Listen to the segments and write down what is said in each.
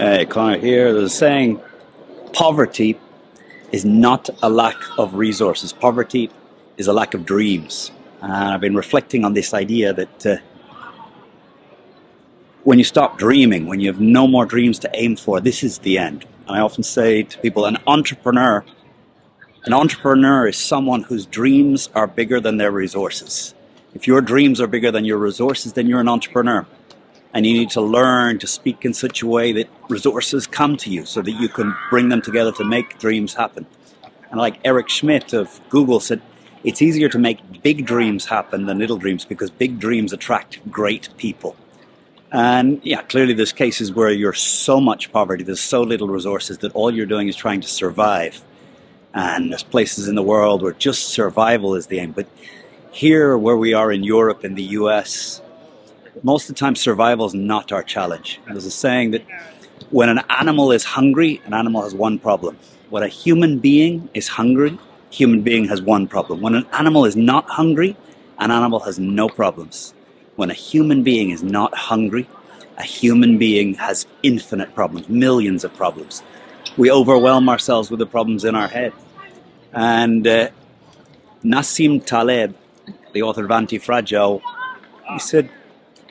Hey, Conor here. There's a saying, poverty is not a lack of resources. Poverty is a lack of dreams. And I've been reflecting on this idea that when you stop dreaming, when you have no more dreams to aim for, this is the end. And I often say to people, an entrepreneur is someone whose dreams are bigger than their resources. If your dreams are bigger than your resources, then you're an entrepreneur. And you need to learn to speak in such a way that resources come to you so that you can bring them together to make dreams happen. And like Eric Schmidt of Google said, it's easier to make big dreams happen than little dreams because big dreams attract great people. And yeah, clearly there's cases where you're so much poverty, there's so little resources that all you're doing is trying to survive. And there's places in the world where just survival is the aim. But here where we are in Europe, in the US, most of the time survival is not our challenge. There's a saying that when an animal is hungry, an animal has one problem. When a human being is hungry, a human being has one problem. When an animal is not hungry, an animal has no problems. When a human being is not hungry, a human being has infinite problems, millions of problems. We overwhelm ourselves with the problems in our head. And Nassim Taleb, the author of Anti-Fragile, he said,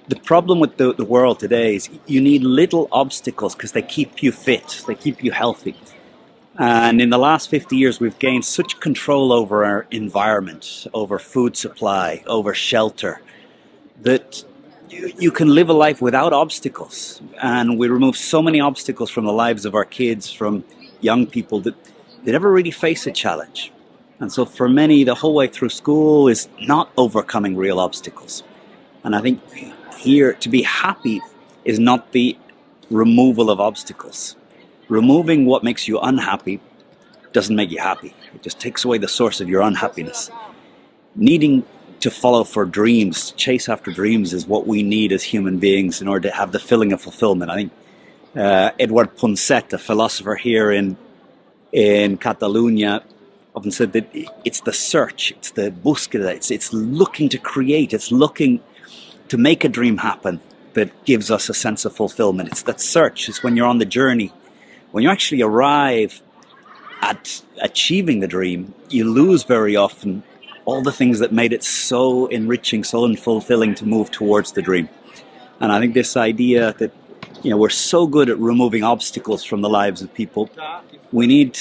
the problem with the world today is you need little obstacles because they keep you fit, they keep you healthy. And in the last 50 years, we've gained such control over our environment, over food supply, over shelter, that you can live a life without obstacles. And we remove so many obstacles from the lives of our kids, from young people, that they never really face a challenge. And so for many, the whole way through school is not overcoming real obstacles. And I think here, to be happy is not the removal of obstacles. Removing what makes you unhappy doesn't make you happy. It just takes away the source of your unhappiness. Needing to follow for dreams, chase after dreams, is what we need as human beings in order to have the feeling of fulfillment. I think Edward Ponset, a philosopher here in Catalonia, often said that it's the search, it's the búsqueda, it's looking to create, it's looking to make a dream happen that gives us a sense of fulfillment. It's that search. It's when you're on the journey. When you actually arrive at achieving the dream, you lose very often all the things that made it so enriching, so fulfilling to move towards the dream. And I think this idea that, we're so good at removing obstacles from the lives of people, we need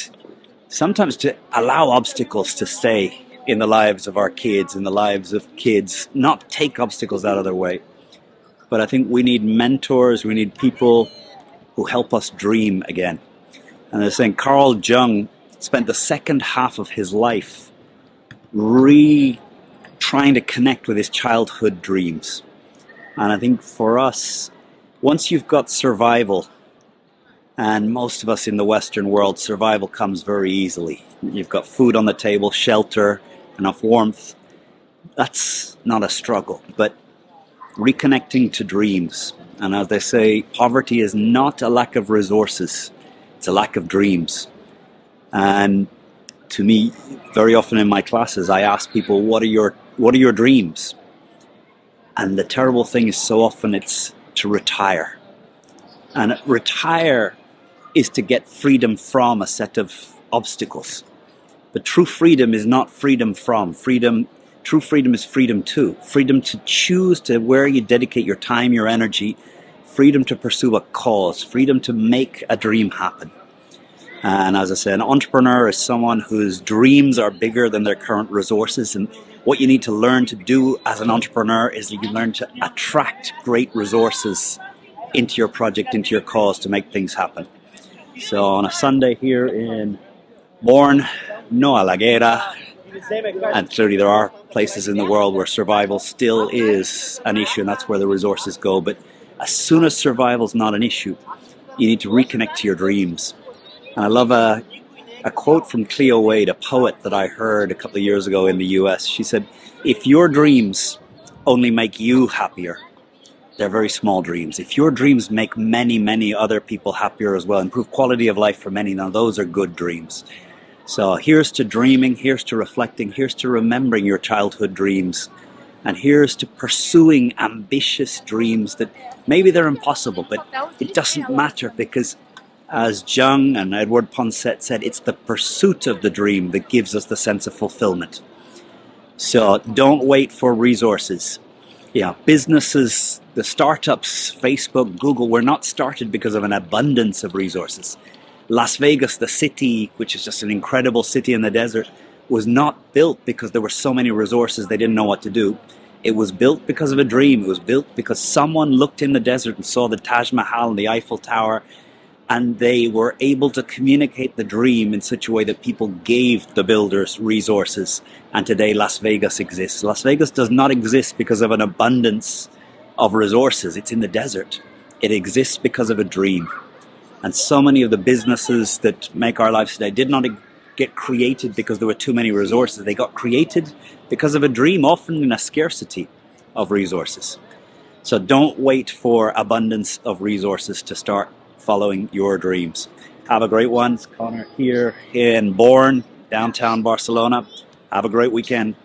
sometimes to allow obstacles to stay in the lives of our kids, in the lives of kids, not take obstacles out of their way. But I think we need mentors, we need people who help us dream again. And they're saying Carl Jung spent the second half of his life trying to connect with his childhood dreams. And I think for us, once you've got survival, and most of us in the Western world, survival comes very easily. You've got food on the table, shelter, enough warmth. That's not a struggle, but reconnecting to dreams. And as they say, poverty is not a lack of resources, it's a lack of dreams. And to me, very often in my classes, I ask people, what are your dreams? And the terrible thing is so often it's to retire. And retire is to get freedom from a set of obstacles. But true freedom is not freedom from. True freedom is freedom to. Freedom to choose to where you dedicate your time, your energy. Freedom to pursue a cause. Freedom to make a dream happen. And as I said, an entrepreneur is someone whose dreams are bigger than their current resources. And what you need to learn to do as an entrepreneur is you learn to attract great resources into your project, into your cause to make things happen. So on a Sunday here in Born, no a la guerra, and clearly there are places in the world where survival still is an issue, and that's where the resources go. But as soon as survival is not an issue, you need to reconnect to your dreams. And I love a quote from Cleo Wade, a poet that I heard a couple of years ago in the US. She said, if your dreams only make you happier, they're very small dreams. If your dreams make many, many other people happier as well, improve quality of life for many, now those are good dreams. So here's to dreaming, here's to reflecting, here's to remembering your childhood dreams, And here's to pursuing ambitious dreams that maybe they're impossible, but it doesn't matter, because as Jung and Edward Ponset said, it's the pursuit of the dream that gives us the sense of fulfillment. So don't wait for resources. Yeah, businesses, the startups, Facebook, Google, were not started because of an abundance of resources. Las Vegas, the city, which is just an incredible city in the desert, was not built because there were so many resources they didn't know what to do. It was built because of a dream. It was built because someone looked in the desert and saw the Taj Mahal and the Eiffel Tower, and they were able to communicate the dream in such a way that people gave the builders resources. And today Las Vegas exists. Las Vegas does not exist because of an abundance of resources. It's in the desert. It exists because of a dream. And so many of the businesses that make our lives today did not get created because there were too many resources. They got created because of a dream, often in a scarcity of resources. So don't wait for abundance of resources to start following your dreams. Have a great one. It's Conor here in Bourne, downtown Barcelona. Have a great weekend.